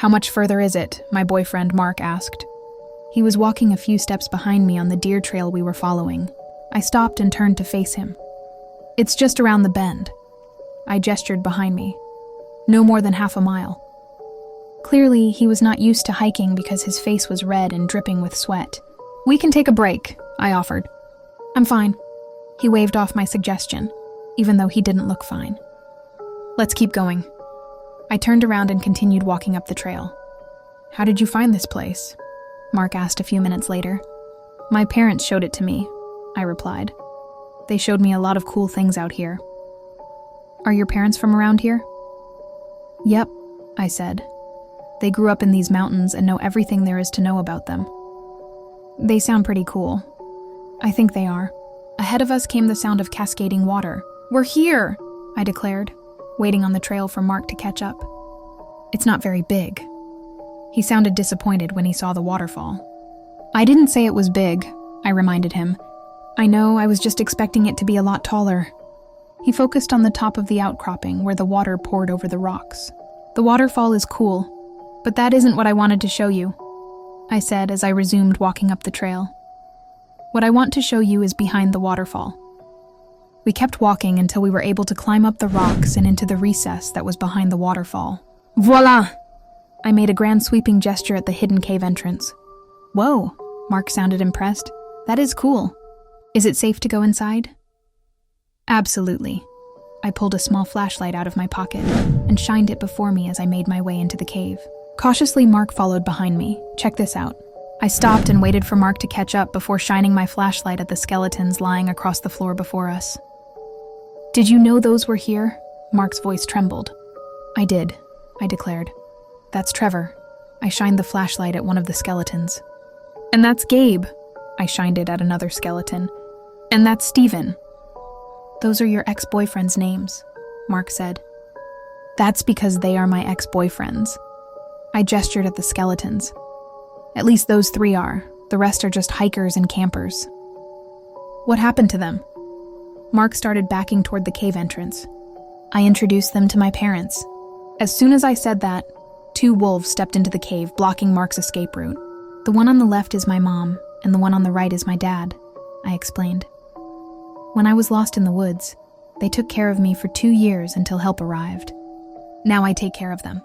"How much further is it?" my boyfriend Mark asked. He was walking a few steps behind me on the deer trail we were following. I stopped and turned to face him. "It's just around the bend." I gestured behind me. "No more than half a mile." Clearly, he was not used to hiking because his face was red and dripping with sweat. "We can take a break," I offered. "I'm fine." He waved off my suggestion, even though he didn't look fine. "Let's keep going." I turned around and continued walking up the trail. "How did you find this place?" Mark asked a few minutes later. "My parents showed it to me," I replied. "They showed me a lot of cool things out here." "Are your parents from around here?" "Yep," I said. "They grew up in these mountains and know everything there is to know about them." "They sound pretty cool." "I think they are." Ahead of us came the sound of cascading water. "We're here!" I declared, waiting on the trail for Mark to catch up. "It's not very big." He sounded disappointed when he saw the waterfall. "I didn't say it was big," I reminded him. "I know, I was just expecting it to be a lot taller." He focused on the top of the outcropping where the water poured over the rocks. "The waterfall is cool, but that isn't what I wanted to show you," I said as I resumed walking up the trail. "What I want to show you is behind the waterfall." We kept walking until we were able to climb up the rocks and into the recess that was behind the waterfall. "Voila!" I made a grand sweeping gesture at the hidden cave entrance. "Whoa," Mark sounded impressed. "That is cool. Is it safe to go inside?" "Absolutely." I pulled a small flashlight out of my pocket and shined it before me as I made my way into the cave. Cautiously, Mark followed behind me. "Check this out." I stopped and waited for Mark to catch up before shining my flashlight at the skeletons lying across the floor before us. "Did you know those were here?" Mark's voice trembled. "I did," I declared. "That's Trevor." I shined the flashlight at one of the skeletons. "And that's Gabe." I shined it at another skeleton. "And that's Steven." "Those are your ex-boyfriends' names," Mark said. "That's because they are my ex-boyfriends." I gestured at the skeletons. "At least those 3 are. The rest are just hikers and campers." "What happened to them?" Mark started backing toward the cave entrance. "I introduced them to my parents." As soon as I said that, 2 wolves stepped into the cave, blocking Mark's escape route. "The one on the left is my mom, and the one on the right is my dad," I explained. "When I was lost in the woods, they took care of me for 2 years until help arrived. Now I take care of them."